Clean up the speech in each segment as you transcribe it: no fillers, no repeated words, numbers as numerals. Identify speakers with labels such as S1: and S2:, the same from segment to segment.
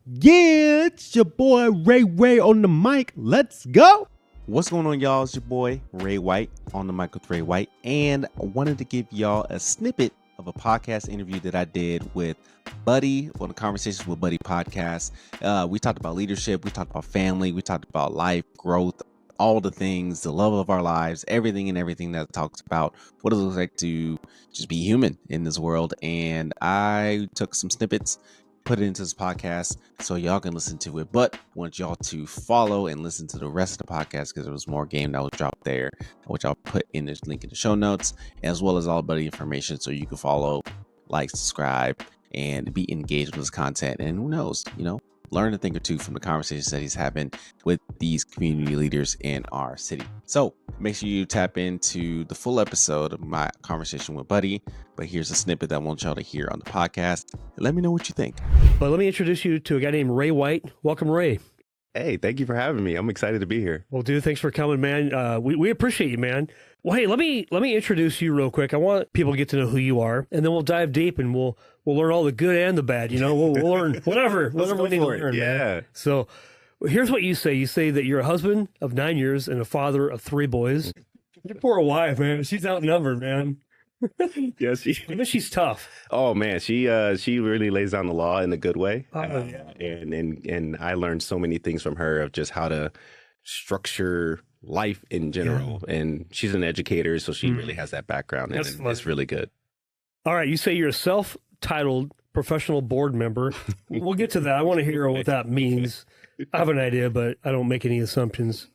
S1: Yeah, it's your boy Ray on the mic. Let's go.
S2: What's going on, y'all? It's your boy Ray White on the mic with Ray White, and I wanted to give y'all a snippet of a podcast interview that I did with Buddy on the Conversations with Buddy podcast. We talked about leadership, we talked about family, we talked about life, growth, all the things, the love of our lives, everything that talks about what it looks like to just be human in this world. And I took some snippets, put it into this podcast so y'all can listen to it, but I want y'all to follow and listen to the rest of the podcast because there was more game that was dropped there, which I'll put in this link in the show notes, as well as all Buddy information so you can follow, like, subscribe, and be engaged with this content. And who knows, learn a thing or two from the conversations that he's having with these community leaders in our city. So make sure you tap into the full episode of my conversation with Buddy. But here's a snippet that I want y'all to hear on the podcast. Let me know what you think.
S3: But let me introduce you to a guy named Ray White. Welcome, Ray.
S4: Hey, thank you for having me. I'm excited to be here.
S3: Well, dude, thanks for coming, man. We appreciate you, man. Well, hey, let me introduce you real quick. I want people to get to know who you are, and then we'll dive deep and we'll learn all the good and the bad. We'll learn whatever we need to learn.
S4: Yeah.
S3: Man. So here's what you say. You say that you're a husband of 9 years and a father of 3 boys. Your poor wife, man. She's outnumbered, man.
S4: Yes,
S3: I bet she's tough.
S4: Oh man, she really lays down the law in a good way.
S3: Yeah.
S4: And I learned so many things from her of just how to structure life in general. Yeah. And she's an educator, so she really has that background, and it's really good.
S3: All right, you say you're a self-titled professional board member. We'll get to that. I want to hear what that means. I have an idea, but I don't make any assumptions.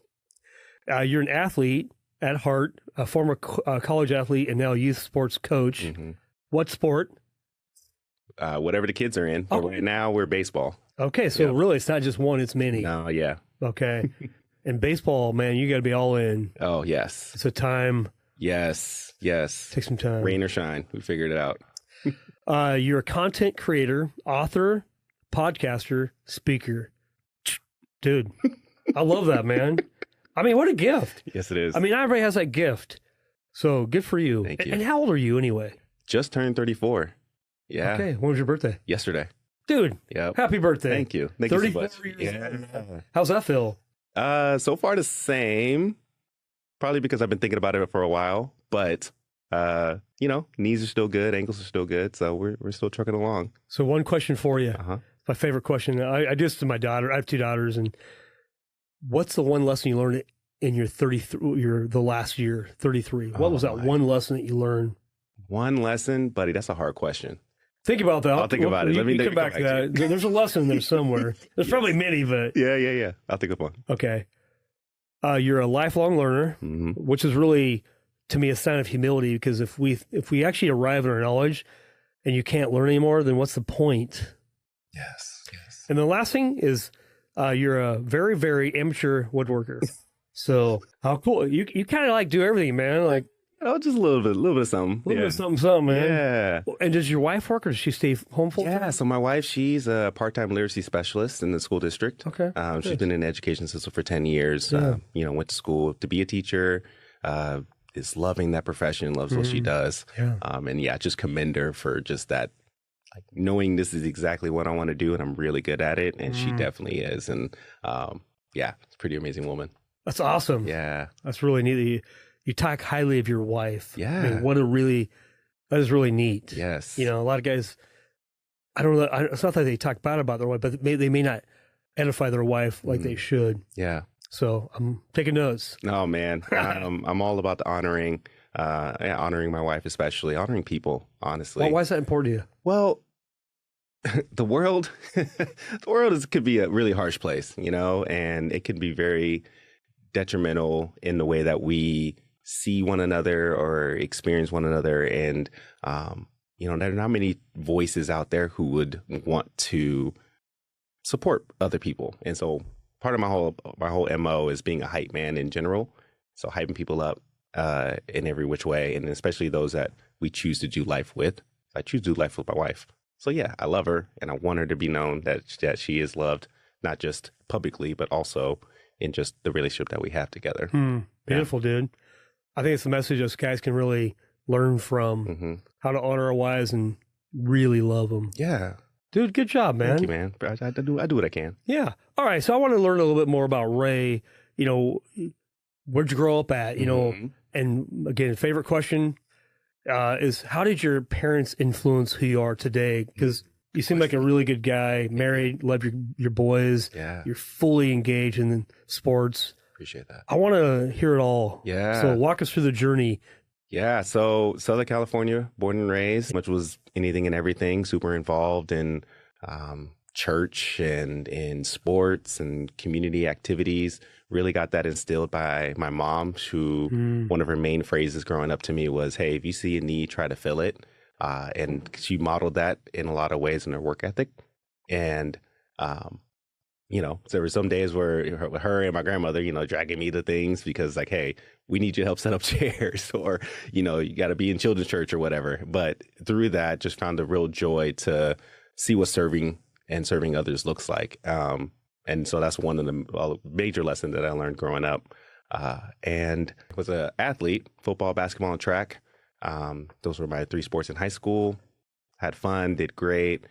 S3: You're an athlete at heart, a former college athlete, and now youth sports coach. Mm-hmm. What sport?
S4: Whatever the kids are in. But right now, we're baseball.
S3: Okay, so really, it's not just one; it's many.
S4: No, yeah.
S3: Okay, and baseball, man, you got to be all in.
S4: Oh yes,
S3: it's a time.
S4: Yes. Take
S3: some time.
S4: Rain or shine, we figured it out.
S3: You're a content creator, author, podcaster, speaker. Dude, I love that, man. I mean, what a gift.
S4: Yes, it is.
S3: I mean, everybody has that gift. So good for you.
S4: Thank you.
S3: And how old are you anyway?
S4: Just turned 34. Yeah.
S3: Okay. When was your birthday?
S4: Yesterday.
S3: Dude.
S4: Yep.
S3: Happy birthday.
S4: Thank you. Thank
S3: 34
S4: you so much.
S3: years. Yeah. How's that feel?
S4: So far the same. Probably because I've been thinking about it for a while. But, knees are still good. Ankles are still good. So we're still trucking along.
S3: So one question for you.
S4: Uh-huh.
S3: My favorite question. I do this to my daughter. I have 2 daughters. And what's the one lesson you learned in your the last year, 33? What was that one lesson that you learned?
S4: One lesson, buddy, that's a hard question.
S3: Think about that.
S4: I'll think about it.
S3: Let me come back to that. There's a lesson there somewhere. There's probably many, but...
S4: Yeah. I'll think of one.
S3: Okay. You're a lifelong learner,
S4: mm-hmm.
S3: which is really, to me, a sign of humility, because if we actually arrive at our knowledge and you can't learn anymore, then what's the point?
S4: Yes.
S3: And the last thing is you're a very, very amateur woodworker. So how cool. You kind of do everything, man. Like,
S4: just a little bit of something.
S3: A little bit of something, man.
S4: Yeah.
S3: And does your wife work, or does she stay home full time?
S4: Yeah, so my wife, she's a part-time literacy specialist in the school district.
S3: Okay.
S4: She's been in the education system for 10 years.
S3: Yeah.
S4: Went to school to be a teacher, is loving that profession, loves what she does.
S3: Yeah.
S4: Just commend her for just that, knowing this is exactly what I want to do, and I'm really good at it, and she definitely is. And it's a pretty amazing woman.
S3: That's awesome.
S4: Yeah.
S3: That's really neat. You talk highly of your wife.
S4: Yeah.
S3: I mean, that is really neat.
S4: Yes.
S3: A lot of guys, I don't know, it's not that they talk bad about their wife, but they may not edify their wife like they should.
S4: Yeah.
S3: So I'm taking notes.
S4: Oh, man. I'm all about the honoring my wife, especially honoring people, honestly.
S3: Well, why is that important to you?
S4: Well, the world could be a really harsh place, and it can be very detrimental in the way that we see one another or experience one another. And, there are not many voices out there who would want to support other people. And so part of my whole MO is being a hype man in general. So hyping people up in every which way, and especially those that we choose to do life with. I choose to do life with my wife. So yeah, I love her, and I want her to be known that she is loved, not just publicly, but also in just the relationship that we have together.
S3: Beautiful, dude. I think it's the message us guys can really learn from, how to honor our wives and really love them.
S4: Yeah.
S3: Dude, good job, man.
S4: Thank you, man. I do what I can.
S3: Yeah. All right. So I want to learn a little bit more about Ray. You know, where'd you grow up at? You know, and again, favorite question is how did your parents influence who you are today? Because you seem like a really good guy, married, love your boys.
S4: Yeah.
S3: You're fully engaged in sports.
S4: Appreciate that.
S3: I want to hear it all.
S4: Yeah.
S3: So walk us through the journey.
S4: Yeah. So Southern California, born and raised, which was anything and everything, super involved in church and in sports and community activities. Really got that instilled by my mom, who one of her main phrases growing up to me was, hey, if you see a need, try to fill it. And she modeled that in a lot of ways in her work ethic. And, you know, so there were some days where her and my grandmother, you know, dragging me to things because like, hey, we need you to help set up chairs or, you know, you got to be in children's church or whatever. But through that, just found a real joy to see what serving and serving others looks like. And so that's one of the major lessons that I learned growing up. And was an athlete, football, basketball, and track. Those were my 3 sports in high school. Had fun, did great.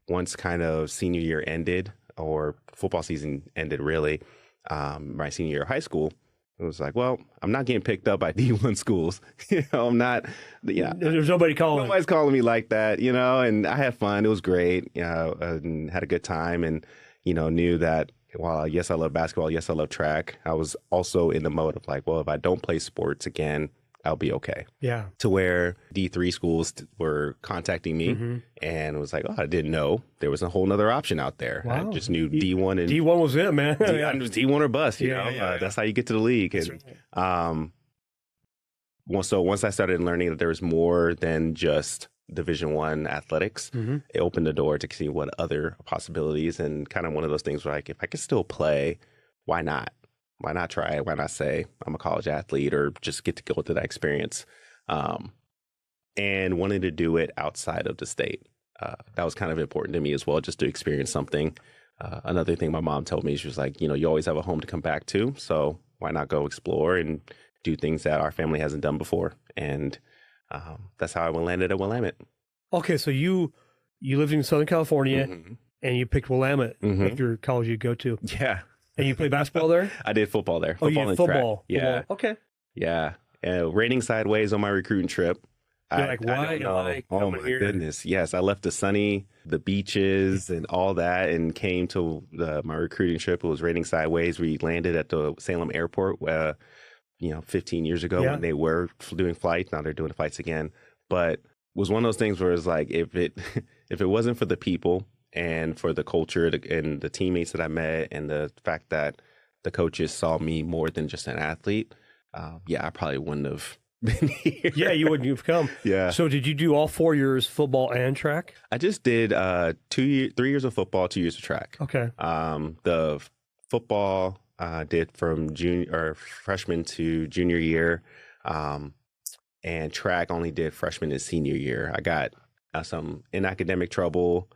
S4: Once kind of senior year ended, or football season ended really, my senior year of high school, it was like, well, I'm not getting picked up by D1 schools. You know, I'm not, yeah.
S3: There's nobody calling.
S4: Nobody's calling me like that, you know, and I had fun. It was great, you know, and had a good time and, you know, knew that while yes, I love basketball, yes, I love track, I was also in the mode of like, well, if I don't play sports again, I'll be okay.
S3: Yeah.
S4: To where D3 schools were contacting me and was like, oh, I didn't know there was a whole nother option out there.
S3: Wow.
S4: I just knew D1 and
S3: D1 was it, man.
S4: D1 or bust, you know,
S3: Yeah.
S4: that's how you get to the league. And so once I started learning that there was more than just Division I athletics, it opened the door to see what other possibilities, and kind of one of those things where like, if I could still play, why not? Why not try it? Why not say I'm a college athlete or just get to go through that experience? And wanted to do it outside of the state. That was kind of important to me as well, just to experience something. Another thing my mom told me, she was like, you know, you always have a home to come back to. So why not go explore and do things that our family hasn't done before? And that's how I landed at Willamette.
S3: Okay, so you lived in Southern California and you picked Willamette like your college you'd go to.
S4: Yeah.
S3: And you played basketball there?
S4: I did football there.
S3: Oh, you did
S4: and
S3: football.
S4: track. Yeah.
S3: Football. Okay.
S4: Yeah. Raining sideways on my recruiting trip.
S3: You're like, why?
S4: Oh my goodness. Yes. I left the beaches and all that and came to my recruiting trip. It was raining sideways. We landed at the Salem airport, 15 years ago when they were doing flights. Now they're doing flights again. But it was one of those things where it's like, if it wasn't for the people and for the culture and the teammates that I met and the fact that the coaches saw me more than just an athlete, I probably wouldn't have been here.
S3: Yeah, you wouldn't have come.
S4: Yeah.
S3: So did you do all 4 years football and track?
S4: I just did 3 years of football, 2 years of track.
S3: Okay.
S4: The football did from freshman to junior year, and track only did freshman and senior year. I got some in academic trouble.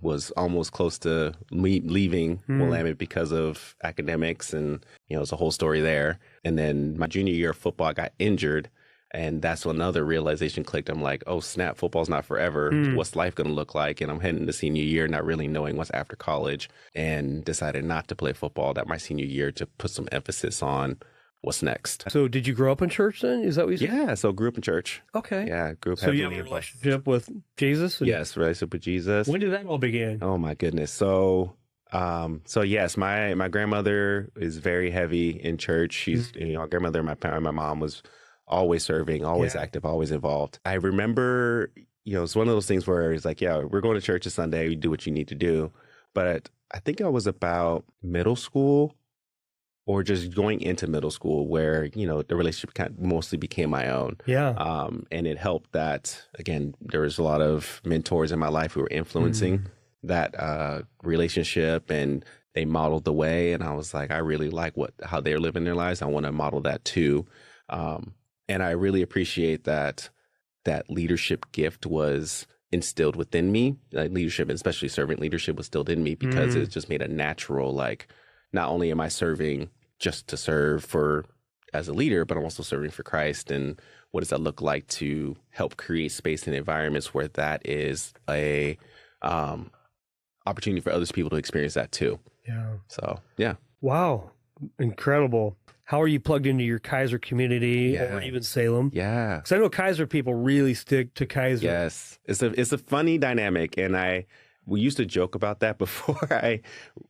S4: Was almost close to leaving Willamette because of academics, and it was a whole story there. And then my junior year of football, I got injured, and that's when another realization clicked. I'm like, oh snap, football's not forever. What's life going to look like? And I'm heading to senior year, not really knowing what's after college, and decided not to play football that my senior year to put some emphasis on what's next.
S3: So did you grow up in church then? Is that what you said?
S4: Yeah, so grew up in church.
S3: Okay.
S4: Yeah, grew up.
S3: So you have a relationship with Jesus?
S4: Yes, relationship with Jesus.
S3: When did that all begin?
S4: Oh my goodness. So yes, my grandmother is very heavy in church. She's our grandmother, my mom was always serving, always active, always involved. I remember, it's one of those things where it's like, yeah, we're going to church this Sunday, you do what you need to do. But I think I was about middle school or just going into middle school where, the relationship mostly became my own.
S3: Yeah.
S4: And it helped that, again, there was a lot of mentors in my life who were influencing that relationship, and they modeled the way. And I was like, I really like how they're living their lives. I want to model that too. And I really appreciate that leadership gift was instilled within me. Leadership, especially servant leadership, was instilled in me because it just made a natural, like, not only am I serving just to serve as a leader, but I'm also serving for Christ. And what does that look like to help create space and environments where that is a opportunity for other people to experience that too.
S3: Yeah.
S4: So yeah.
S3: Wow. Incredible. How are you plugged into your Kaiser community
S4: Yeah.
S3: or even Salem?
S4: Yeah.
S3: Because I know Kaiser people really stick to Kaiser.
S4: Yes. It's a funny dynamic. And we used to joke about that before I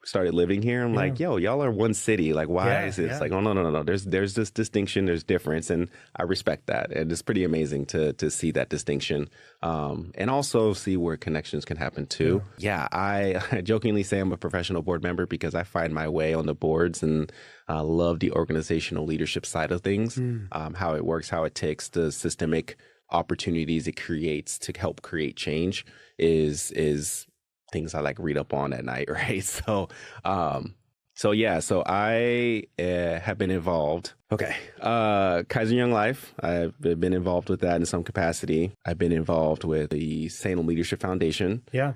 S4: started living here. I'm like, yo, y'all are one city. Like, why is this? Like, oh, no. There's this distinction. There's difference. And I respect that. And it's pretty amazing to see that distinction. And also see where connections can happen too. Yeah, I jokingly say I'm a professional board member because I find my way on the boards and love the organizational leadership side of things, how it works, how it takes the systemic opportunities it creates to help create change is things I like read up on at night, right? So I have been involved. Okay. Kaiser Young Life, I've been involved with that in some capacity. I've been involved with the Salem Leadership Foundation.
S3: Yeah.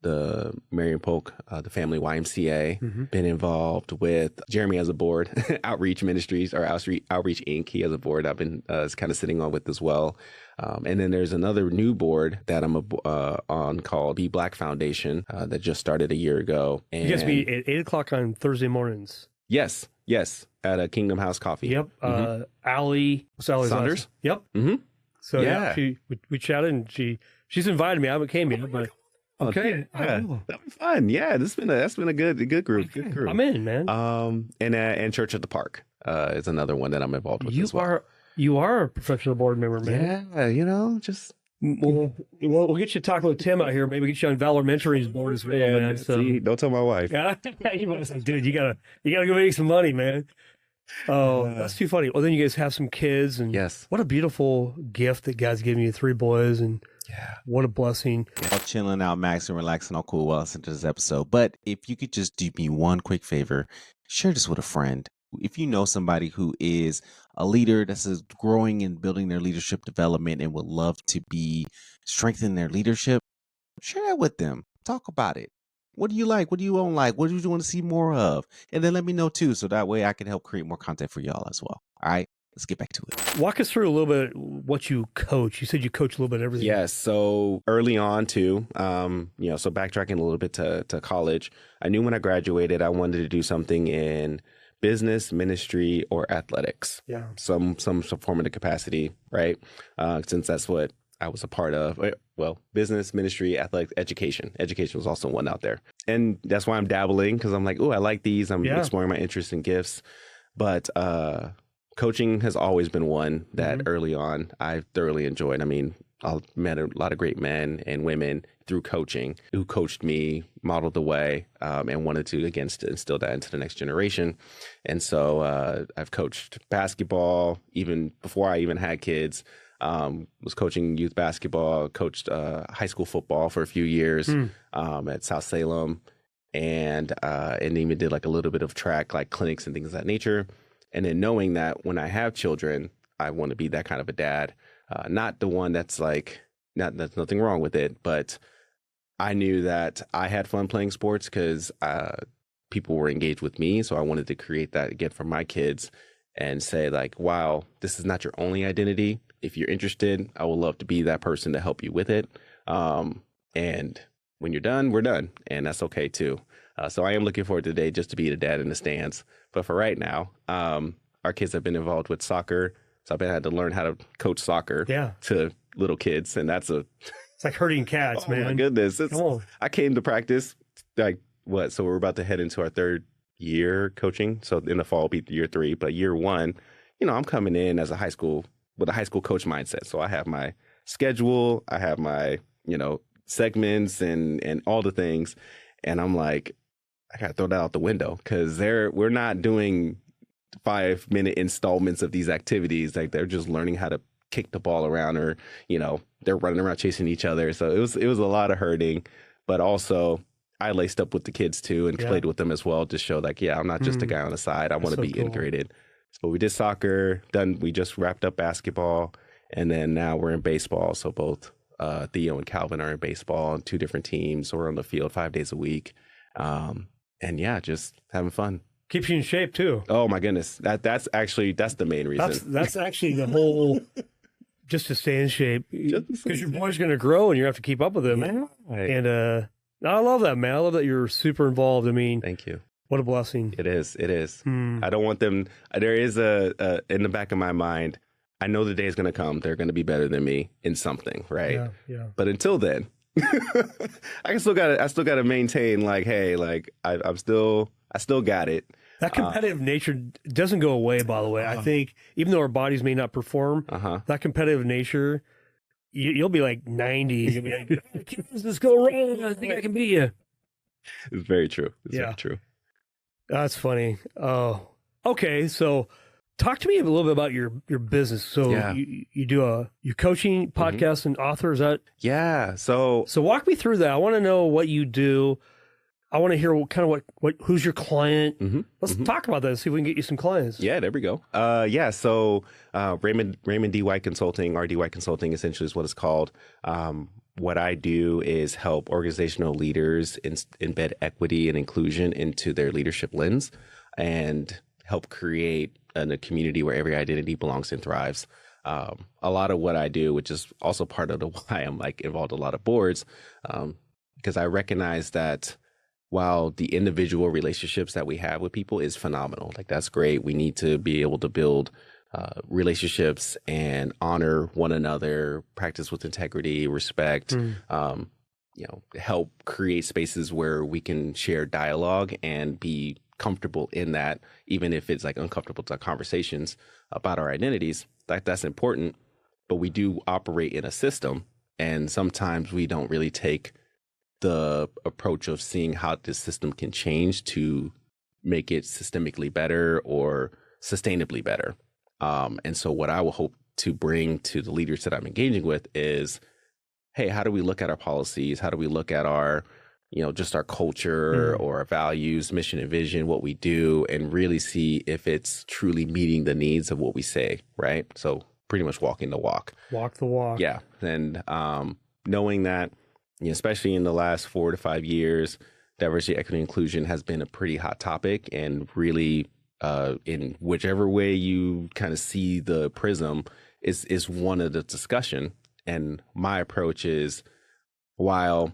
S4: The Marion Polk, the Family YMCA, been involved with Jeremy as a board, Outreach Ministries or Outreach Inc. He has a board I've been kind of sitting on with as well. And then there's another new board that I'm on called Be Black Foundation that just started a year ago. And
S3: You guys meet at 8 o'clock on Thursday mornings.
S4: Yes, at a Kingdom House Coffee.
S3: Yep. Allie, what's Allie's
S4: Saunders?
S3: last name? Yep.
S4: Mm-hmm.
S3: So we chatted and she's invited me. I haven't came yet, but okay.
S4: Yeah, that'd be fun. Yeah, that's been a good group. Good group.
S3: I'm in, man.
S4: And Church at the Park is another one that I'm involved with as well.
S3: You are a professional board member, man.
S4: Yeah, just
S3: we'll get you talking with Tim out here. Maybe get you on Valor Mentoring's board as well, man. So,
S4: see, don't tell my wife.
S3: yeah, you must say, dude, you gotta go make some money, man. Oh, that's too funny. Well, then you guys have some kids, and
S4: Yes.
S3: what a beautiful gift that God's giving you, 3 boys, and what a blessing.
S2: All chilling out, Max, and relaxing, all cool while listening to this episode. But if you could just do me one quick favor, share this with a friend. If you know somebody who is a leader that's growing and building their leadership development and would love to be strengthening their leadership, share that with them. Talk about it. What do you like? What do you don't like? What do you want to see more of? And then let me know too, so that way I can help create more content for y'all as well. All right, let's get back to it.
S3: Walk us through a little bit what you coach. You said you coach a little bit of everything.
S4: Yes. So early on too, so backtracking a little bit to college, I knew when I graduated, I wanted to do something in business, ministry, or athletics.
S3: Yeah.
S4: Some form of the capacity, right? Since that's what I was a part of. Well, business, ministry, athletics, education. Education was also one out there. And that's why I'm dabbling, because I'm like, oh, I like these. I'm exploring my interests and gifts. But coaching has always been one that early on I thoroughly enjoyed. I mean, I met a lot of great men and women through coaching who coached me, modeled the way, and wanted to, again, instill that into the next generation. And so I've coached basketball even before I even had kids. Was coaching youth basketball, coached high school football for a few years at South Salem, and even did like a little bit of track, like clinics and things of that nature. And then knowing that when I have children, I want to be that kind of a dad. Not the one that's like, there's nothing wrong with it, but I knew that I had fun playing sports because people were engaged with me. So I wanted to create that again for my kids and say like, wow, this is not your only identity. If you're interested, I would love to be that person to help you with it. And when you're done, we're done. And that's okay too. So I am looking forward to today just to be the dad in the stands. But for right now, our kids have been involved with soccer. So I've had to learn how to coach soccer to little kids. And that's
S3: it's like herding cats, man.
S4: Oh my goodness. I came to practice so we're about to head into our 3rd year coaching. So in the fall will be year 3, but year 1, I'm coming in as a high school coach mindset. So I have my schedule, I have my, segments and all the things. And I'm like, I got to throw that out the window because we're not doing 5-minute installments of these activities. Like they're just learning how to kick the ball around or, they're running around chasing each other. So it was a lot of herding, but also I laced up with the kids too and played with them as well to show like, I'm not just a guy on the side. I want to be integrated. So we did soccer, we just wrapped up basketball, and then now we're in baseball. So both Theo and Calvin are in baseball on 2 different teams. So we're on the field 5 days a week. Just having fun.
S3: Keeps you in shape too.
S4: Oh my goodness. That's the main reason.
S3: That's actually the whole, just to stay in shape. Because your boy's going to grow and you have to keep up with him.
S4: Yeah. Right.
S3: And I love that, man. I love that you're super involved. I mean,
S4: Thank you.
S3: what a blessing.
S4: It is. It is.
S3: Hmm.
S4: I don't want them. There is a in the back of my mind. I know the day is going to come. They're going to be better than me in something, right?
S3: Yeah, yeah.
S4: But until then, I still got to maintain. Like, hey, like I still got it.
S3: That competitive nature doesn't go away, by the way. I think even though our bodies may not perform, that competitive nature, you'll be like 90. And you'll be like, can this go wrong? I think I can beat you.
S4: It's very true. It's
S3: Yeah.
S4: very true.
S3: That's funny. Oh, okay. So talk to me a little bit about your business. So
S4: Yeah.
S3: you do your coaching, podcast, and author. Is that?
S4: Yeah. So
S3: So walk me through that. I want to know what you do. I want to hear what who's your client. Let's talk about that and see if we can get you some clients.
S4: yeah, there we go. So Raymond D. White Consulting, RD White Consulting, essentially is what it's called. What I do is help organizational leaders embed equity and inclusion into their leadership lens, and help create a community where every identity belongs and thrives. A lot of what I do, which is also part of why I'm like involved in a lot of boards, because I recognize that while the individual relationships that we have with people is phenomenal, like that's great. We need to be able to build relationships and honor one another, practice with integrity, respect, help create spaces where we can share dialogue and be comfortable in that, even if it's like uncomfortable to conversations about our identities. That's important, but we do operate in a system, and sometimes we don't really take the approach of seeing how this system can change to make it systemically better or sustainably better. And so what I will hope to bring to the leaders that I'm engaging with is, hey, how do we look at our policies? How do we look at our, just our culture or our values, mission and vision, what we do, and really see if it's truly meeting the needs of what we say, right? So pretty much walking the walk.
S3: Walk the walk.
S4: Yeah. And knowing that, especially in the last 4 to 5 years, diversity, equity, inclusion has been a pretty hot topic, and really in whichever way you kind of see the prism is one of the discussion. And my approach is, while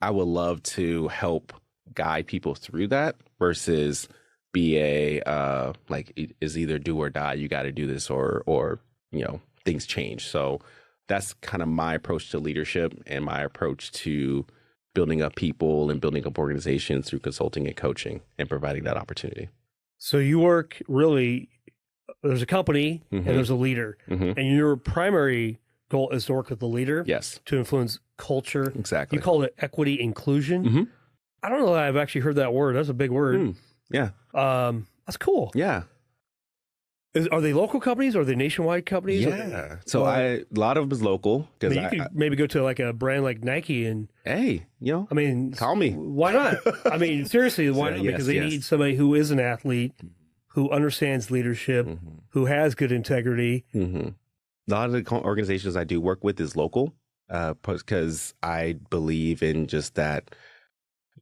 S4: I would love to help guide people through that versus be a is either do or die, you got to do this, or things change. So that's kind of my approach to leadership and my approach to building up people and building up organizations through consulting and coaching and providing that opportunity.
S3: So you work really, there's a company and there's a leader, and your primary goal is to work with the leader.
S4: Yes.
S3: To influence culture.
S4: Exactly.
S3: You call it equity inclusion. I don't know that I've actually heard that word. That's a big word.
S4: Yeah.
S3: That's cool.
S4: Yeah.
S3: Are they local companies or are they nationwide companies?
S4: Yeah. So a lot of them is local.
S3: Because you could maybe go to like a brand like Nike and,
S4: hey,
S3: I mean,
S4: call me.
S3: Why not? I mean, seriously, why not? Because they need somebody who is an athlete, who understands leadership, who has good integrity.
S4: A lot of the organizations I do work with is local, because I believe in just that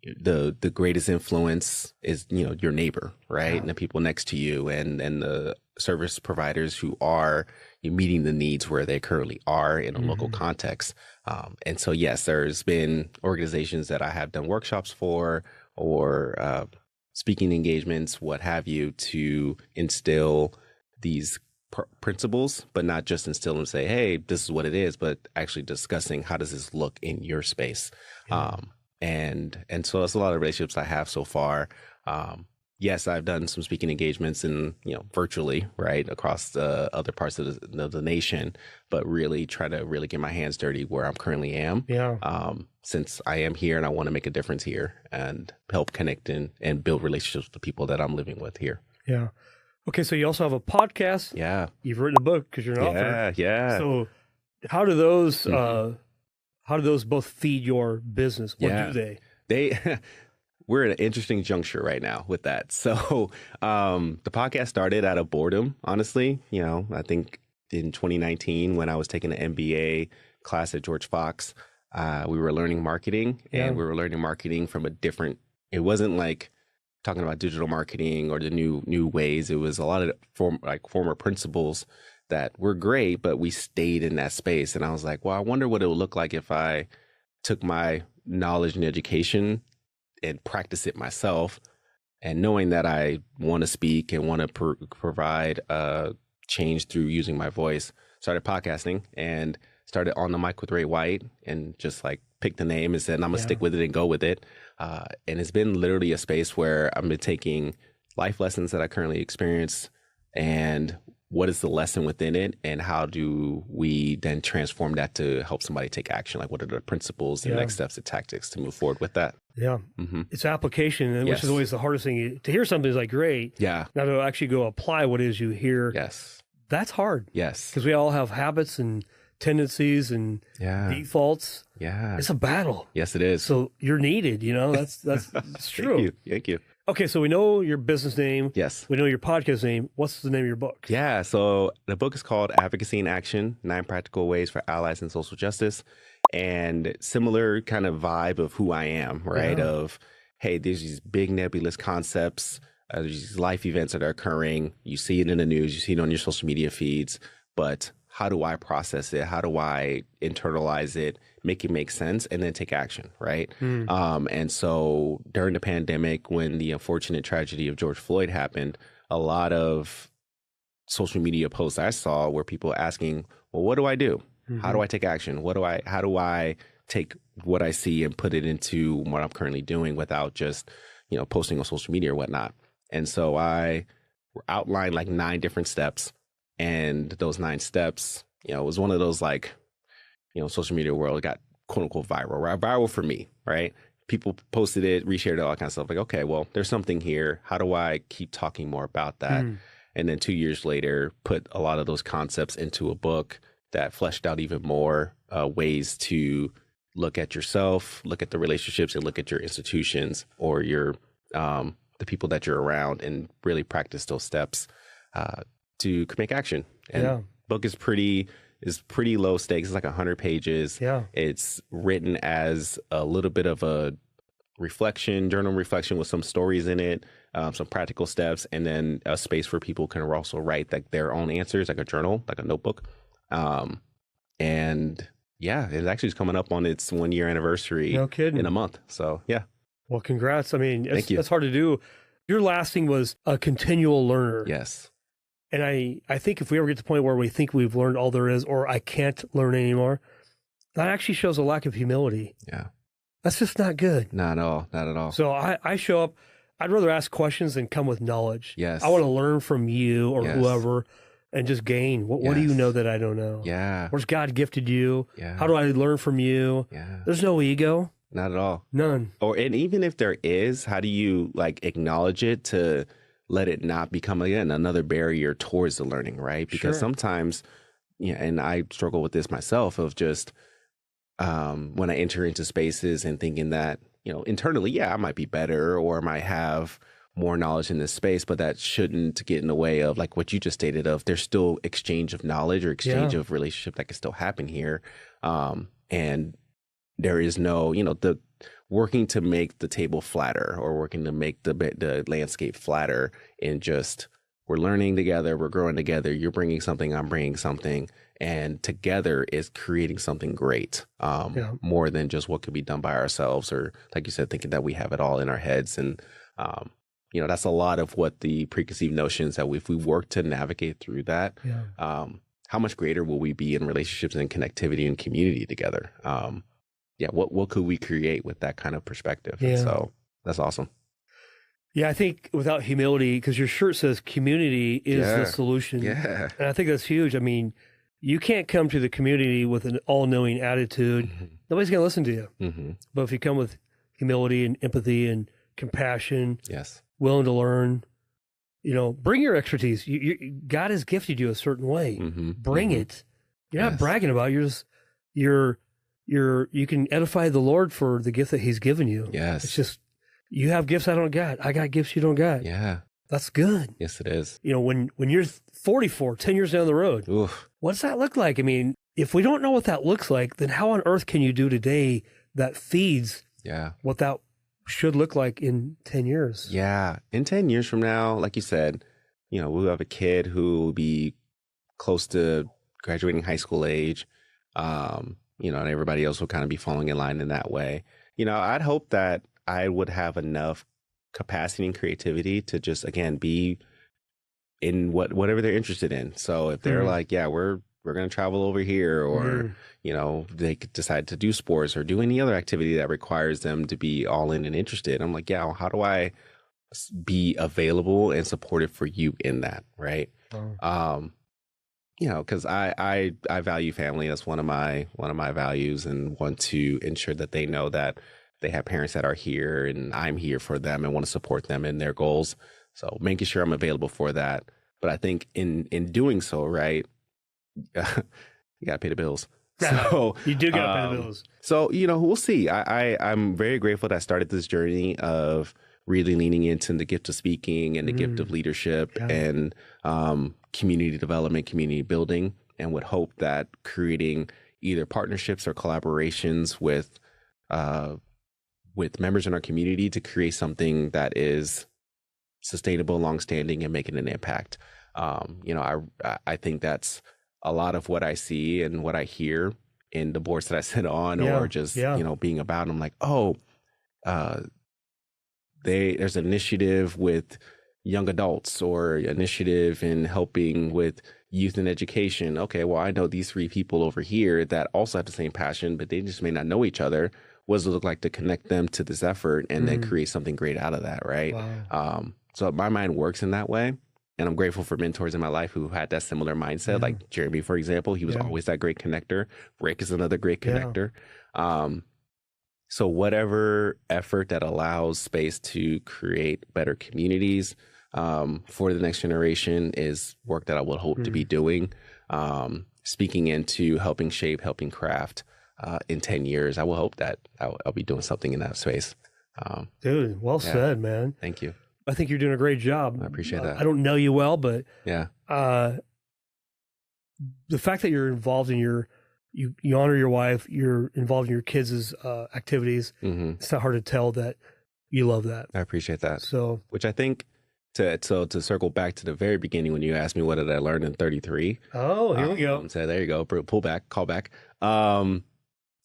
S4: the greatest influence is, your neighbor, right? And the people next to you, and the service providers who are meeting the needs where they currently are in a local context. And so, yes, there's been organizations that I have done workshops for, or speaking engagements, what have you, to instill these principles, but not just instill them and say, hey, this is what it is, but actually discussing how does this look in your space. And so that's a lot of relationships I have so far. Yes, I've done some speaking engagements and, virtually, right, across the other parts of the nation, but really try to really get my hands dirty where I'm currently am.
S3: Yeah.
S4: Since I am here and I want to make a difference here and help connect and build relationships with the people that I'm living with here.
S3: Yeah. Okay, so you also have a podcast.
S4: Yeah.
S3: You've written a book because you're an author.
S4: Yeah.
S3: So how do those both feed your business? What do they?
S4: We're at an interesting juncture right now with that. So the podcast started out of boredom, honestly. I think in 2019 when I was taking an MBA class at George Fox, we were learning marketing, and we were learning marketing from it wasn't like talking about digital marketing or the new ways. It was a lot of former principles that were great, but we stayed in that space. And I was like, well, I wonder what it would look like if I took my knowledge and education and practice it myself. And knowing that I want to speak and want to provide change through using my voice, started podcasting and started On the Mic with Ray White, and just like picked the name and said, I'm going to stick with it and go with it. And it's been literally a space where I've been taking life lessons that I currently experience and what is the lesson within it, and how do we then transform that to help somebody take action? Like, what are the principles and next steps and tactics to move forward with that?
S3: Yeah. It's application, and which is always the hardest thing. To hear something is like, great.
S4: Yeah.
S3: Now to actually go apply what it is you hear.
S4: Yes.
S3: That's hard.
S4: Yes.
S3: Because we all have habits and tendencies and defaults.
S4: Yeah.
S3: It's a battle.
S4: Yes, it is.
S3: So you're needed, that's it's true.
S4: Thank you.
S3: Okay, so we know your business name.
S4: Yes.
S3: We know your podcast name. What's the name of your book?
S4: Yeah, so the book is called Advocacy in Action, 9 Practical Ways for Allies in Social Justice. And similar kind of vibe of who I am, right?
S3: Yeah.
S4: Of, hey, there's these big nebulous concepts, there's these life events that are occurring. You see it in the news, you see it on your social media feeds, but how do I process it? How do I internalize it, make it make sense, and then take action, right? And so during the pandemic, when the unfortunate tragedy of George Floyd happened, a lot of social media posts I saw were people asking, well, what do I do? How do I take action? How do I take what I see and put it into what I'm currently doing without just, posting on social media or whatnot? And so I outlined like 9 different steps. And those 9 steps, it was one of those like, social media world, it got quote unquote viral, right? Viral for me, right? People posted it, reshared it, all that kind of stuff. Like, okay, well, there's something here. How do I keep talking more about that? And then 2 years later, put a lot of those concepts into a book that fleshed out even more ways to look at yourself, look at the relationships, and look at your institutions or your the people that you're around, and really practice those steps to make action. And book is pretty low stakes. It's like 100 pages. Yeah. It's written as a little bit of a journal reflection with some stories in it, some practical steps, and then a space where people can also write like their own answers, like a journal, like a notebook. And yeah, it actually is coming up on its 1-year anniversary in a month. So yeah. Well,
S3: congrats. I mean,
S4: Thank you.
S3: That's hard to do. Your last thing was a continual learner.
S4: Yes.
S3: And I think if we ever get to the point where we think we've learned all there is, or I can't learn anymore, that actually shows a lack of humility.
S4: Yeah.
S3: That's just not good.
S4: Not at all. Not at all.
S3: So I show up, I'd rather ask questions than come with knowledge.
S4: Yes.
S3: I want to learn from you or whoever and just gain. What do you know that I don't know?
S4: Yeah.
S3: Where's God gifted you?
S4: Yeah.
S3: How do I learn from you?
S4: Yeah.
S3: There's no ego.
S4: Not at all.
S3: None.
S4: And even if there is, how do you like acknowledge it to let it not become, again, another barrier towards the learning, right? Because sometimes, and I struggle with this myself, of just when I enter into spaces and thinking that, internally, I might be better or I might have more knowledge in this space, but that shouldn't get in the way of like what you just stated of there's still exchange of knowledge or exchange of relationship that can still happen here. And there is no, the working to make the table flatter or working to make the landscape flatter, and just we're learning together, we're growing together, you're bringing something, I'm bringing something, and together is creating something great, more than just what could be done by ourselves, or like you said, thinking that we have it all in our heads. And that's a lot of what the preconceived notions that if we work to navigate through that, how much greater will we be in relationships and connectivity and community together? What could we create with that kind of perspective? Yeah. And so that's awesome.
S3: Yeah, I think without humility, because your shirt says community is the solution.
S4: Yeah.
S3: And I think that's huge. I mean, you can't come to the community with an all-knowing attitude. Nobody's going to listen to you. But if you come with humility and empathy and compassion, willing to learn, bring your expertise. God has gifted you a certain way. Bring it. You're not bragging about it. You can edify the Lord for the gift that He's given you.
S4: Yes.
S3: It's just, you have gifts I don't got. I got gifts you don't got.
S4: Yeah.
S3: That's good.
S4: Yes, it is.
S3: When you're 44, 10 years down the road, what does that look like? I mean, if we don't know what that looks like, then how on earth can you do today that feeds what that should look like in 10 years?
S4: Yeah. In 10 years from now, like you said, we'll have a kid who will be close to graduating high school age. And everybody else will kind of be falling in line in that way. I'd hope that I would have enough capacity and creativity to just, again, be in whatever they're interested in. So if they're like, yeah, we're going to travel over here, or, they could decide to do sports or do any other activity that requires them to be all in and interested. I'm like, yeah, well, how do I be available and supportive for you in that? Right. Because I value family. That's one of my values, and want to ensure that they know that they have parents that are here and I'm here for them and want to support them in their goals. So making sure I'm available for that. But I think in doing so, right, you got to pay the bills. So
S3: you do got to pay the bills.
S4: So, we'll see. I'm very grateful that I started this journey of really leaning into the gift of speaking and the gift of leadership and community development, community building, and would hope that creating either partnerships or collaborations with members in our community to create something that is sustainable, longstanding, and making an impact. I think that's a lot of what I see and what I hear in the boards that I sit on, or just being about. I'm like, there's an initiative with young adults, or initiative in helping with youth and education. Okay, well, I know these 3 people over here that also have the same passion, but they just may not know each other. What does it look like to connect them to this effort and then create something great out of that, right? Wow. So my mind works in that way. And I'm grateful for mentors in my life who had that similar mindset. Like Jeremy, for example, he was always that great connector. Rick is another great connector. So whatever effort that allows space to create better communities for the next generation is work that I would hope to be doing. Speaking into helping shape, helping craft in 10 years, I will hope that I'll be doing something in that space.
S3: Dude, well said, man.
S4: Thank you.
S3: I think you're doing a great job.
S4: I appreciate that.
S3: I don't know you well, but
S4: the
S3: fact that you're involved in you honor your wife, you're involved in your kids' activities. It's not hard to tell that you love that.
S4: I appreciate that.
S3: So,
S4: which I think to circle back to the very beginning when you asked me what did I learn in 33.
S3: Oh, here we go.
S4: So there you go. Pull back, call back.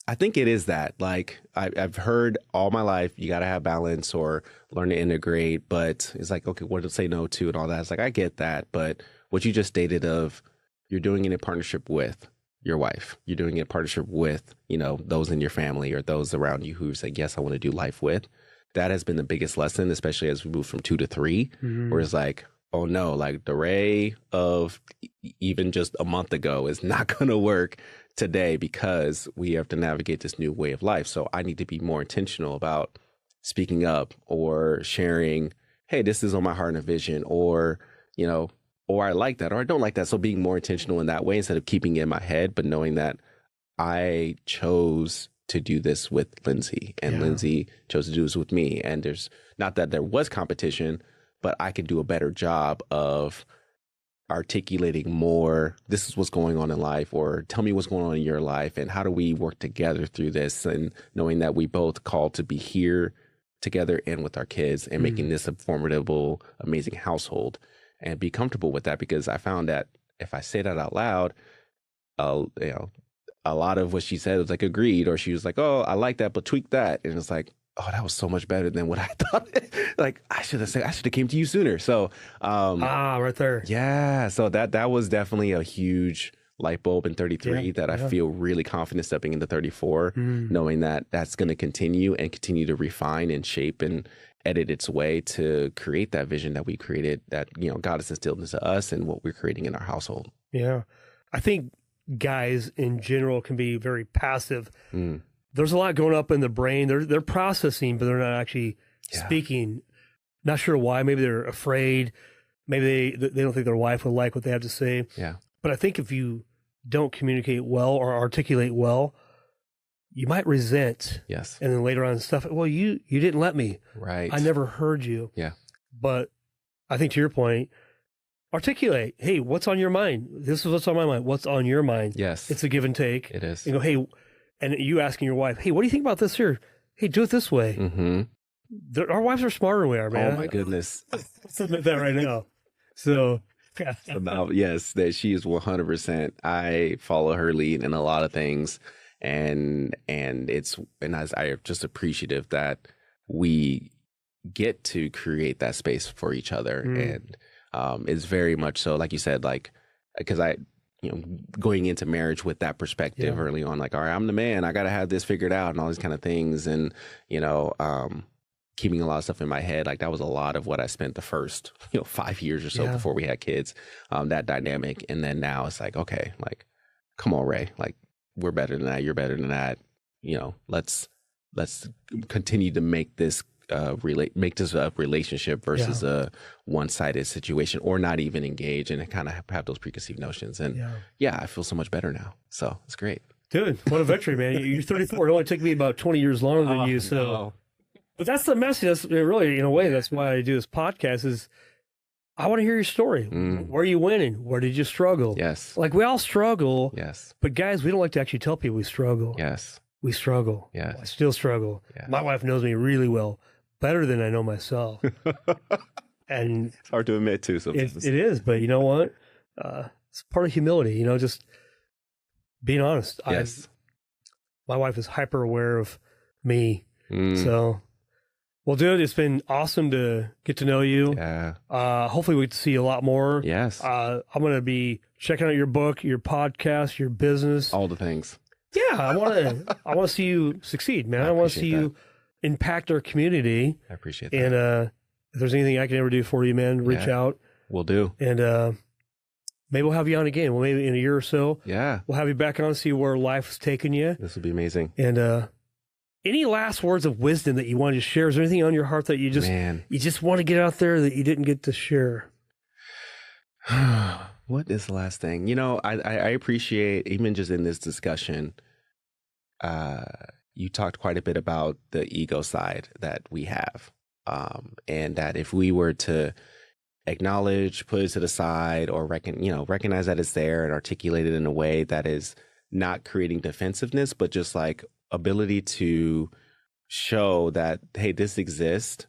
S4: I think it is that, like, I've heard all my life, you got to have balance or learn to integrate, but it's like, okay, what to say no to and all that. It's like, I get that. But what you just stated of you're doing it in partnership with your wife, you're doing it in partnership with, those in your family or those around you who say, yes, I want to do life with. That has been the biggest lesson, especially as we move from 2 to 3, where it's like, oh no, like the Ray of even just a month ago is not going to work today because we have to navigate this new way of life. So I need to be more intentional about speaking up or sharing, hey, this is on my heart and vision, or, or I like that, or I don't like that. So being more intentional in that way instead of keeping it in my head, but knowing that I chose to do this with Lindsay and Lindsay chose to do this with me. And there's not that there was competition, but I could do a better job of articulating more, this is what's going on in life, or tell me what's going on in your life and how do we work together through this, and knowing that we both called to be here together and with our kids and making this a formidable, amazing household, and be comfortable with that. Because I found that if I say that out loud, a lot of what she said was like agreed, or she was like, oh, I like that, but tweak that. And it's like, oh, that was so much better than what I thought. Like I should have came to you sooner. So,
S3: right there.
S4: Yeah. So that was definitely a huge light bulb in 33 that I feel really confident stepping into 34, knowing that that's going to continue to refine and shape and edit its way to create that vision that we created, that, God has instilled into us and what we're creating in our household.
S3: Yeah. I think guys in general can be very passive. There's a lot going up in the brain. They're processing, but they're not actually speaking. Not sure why. Maybe they're afraid. Maybe they don't think their wife will like what they have to say.
S4: Yeah.
S3: But I think if you don't communicate well or articulate well, you might resent.
S4: Yes.
S3: And then later on stuff, well, you didn't let me.
S4: Right.
S3: I never heard you.
S4: Yeah.
S3: But I think to your point, articulate. Hey, what's on your mind? This is what's on my mind. What's on your mind?
S4: Yes.
S3: It's a give and take.
S4: It is.
S3: You go, hey, and you asking your wife, hey, what do you think about this here? Hey, do it this way. Our wives are smarter than we are, man.
S4: Oh my goodness.
S3: Let's admit that right now. So,
S4: yes, that she is 100%. I follow her lead in a lot of things. As I'm just appreciative that we get to create that space for each other. And it's very much so, like you said, like, because going into marriage with that perspective early on, like, all right, I'm the man, I got to have this figured out and all these kind of things. And, keeping a lot of stuff in my head, like that was a lot of what I spent the first, 5 years or so before we had kids, that dynamic. And then now it's like, okay, like, come on, Ray, like we're better than that. You're better than that. Let's continue to make this a relationship versus a one-sided situation, or not even engage and kind of have those preconceived notions. And I feel so much better now. So it's great.
S3: Dude, what a victory, man. You're 34. It only took me about 20 years longer than you. So,
S4: no.
S3: But that's the message. That's really, in a way, that's why I do this podcast is I want to hear your story. Where are you winning? Where did you struggle?
S4: Yes.
S3: Like we all struggle.
S4: Yes.
S3: But guys, we don't like to actually tell people we struggle.
S4: Yes.
S3: We struggle.
S4: Yes.
S3: I still struggle.
S4: Yes.
S3: My wife knows me really well, better than I know myself. And
S4: it's hard to admit to sometimes.
S3: It is, but you know what? It's part of humility, just being honest.
S4: Yes.
S3: My wife is hyper aware of me. So, well, dude, it's been awesome to get to know you.
S4: Yeah.
S3: Hopefully we get to see a lot more.
S4: Yes.
S3: I'm going to be checking out your book, your podcast, your business.
S4: All the things.
S3: Yeah. I want to see you succeed, man. I want to see you impact our community.
S4: I appreciate that.
S3: And if there's anything I can ever do for you, man, reach out.
S4: We'll do.
S3: And maybe we'll have you on again. Well, maybe in a year or so.
S4: Yeah.
S3: We'll have you back on, see where life has taken you.
S4: This would be amazing.
S3: And any last words of wisdom that you wanted to share? Is there anything on your heart that you just want to get out there that you didn't get to share?
S4: What is the last thing? I appreciate, even just in this discussion, you talked quite a bit about the ego side that we have. And that if we were to acknowledge, put it to the side, or recognize that it's there and articulate it in a way that is not creating defensiveness, but just like ability to show that, hey, this exists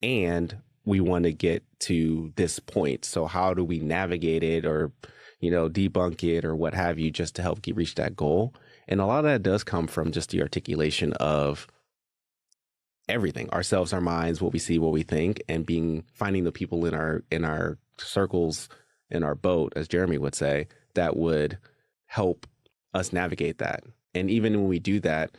S4: and we want to get to this point. So how do we navigate it or, debunk it or what have you, just to help reach that goal? And a lot of that does come from just the articulation of everything, ourselves, our minds, what we see, what we think, and finding the people in our circles, in our boat, as Jeremy would say, that would help us navigate that. And even when we do that,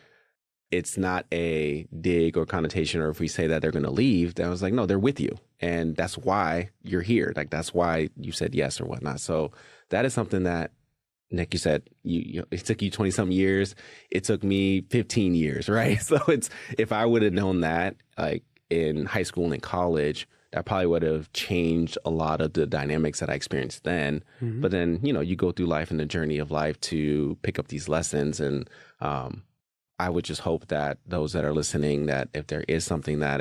S4: it's not a dig or connotation, or if we say that they're going to leave, that was like, no, they're with you. And that's why you're here. Like, that's why you said yes or whatnot. So that is something that, Nick, you said it took you 20 something years. It took me 15 years, right? So if I would have known that, like in high school and in college, that probably would have changed a lot of the dynamics that I experienced then. Mm-hmm. But then, you go through life and the journey of life to pick up these lessons. And I would just hope that those that are listening, that if there is something that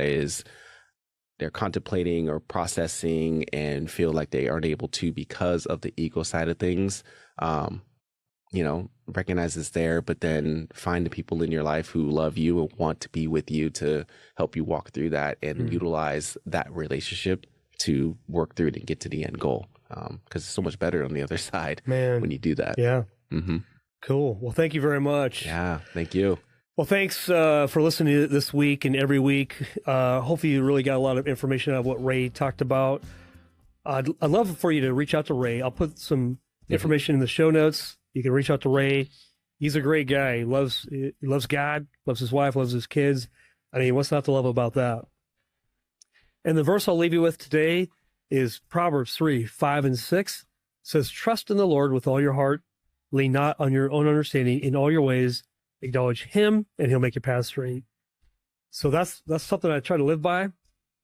S4: they're contemplating or processing and feel like they aren't able to because of the ego side of things, recognize it's there, but then find the people in your life who love you and want to be with you to help you walk through that and utilize that relationship to work through it and get to the end goal. Because it's so much better on the other side, man, when you do that.
S3: Yeah.
S4: Mm-hmm.
S3: Cool. Well, thank you very much.
S4: Yeah. Thank you.
S3: Well, thanks for listening to this week and every week. Hopefully you really got a lot of information out of what Ray talked about. I'd love for you to reach out to Ray. I'll put some information in the show notes. You can reach out to Ray. He's a great guy. He loves God, loves his wife, loves his kids. I mean, what's not to love about that? And the verse I'll leave you with today is Proverbs 3:5-6. It says, trust in the Lord with all your heart. Lean not on your own understanding. In all your ways, acknowledge him, and he'll make your path straight. So that's something I try to live by,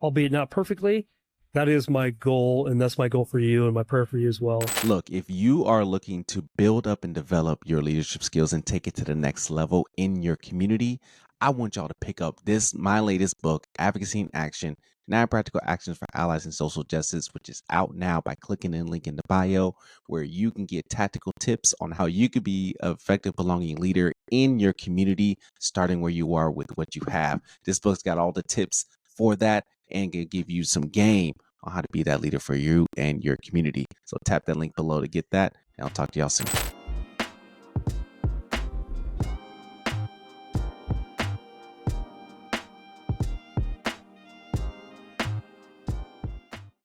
S3: albeit not perfectly. That is my goal, and that's my goal for you and my prayer for you as well.
S2: Look, if you are looking to build up and develop your leadership skills and take it to the next level in your community, I want y'all to pick up my latest book, Advocacy in Action, 9 Practical Actions for Allies in Social Justice, which is out now by clicking the link in the bio, where you can get tactical tips on how you could be an effective belonging leader in your community, starting where you are with what you have. This book's got all the tips for that and can give you some game on how to be that leader for you and your community. So tap that link below to get that, and I'll talk to y'all soon.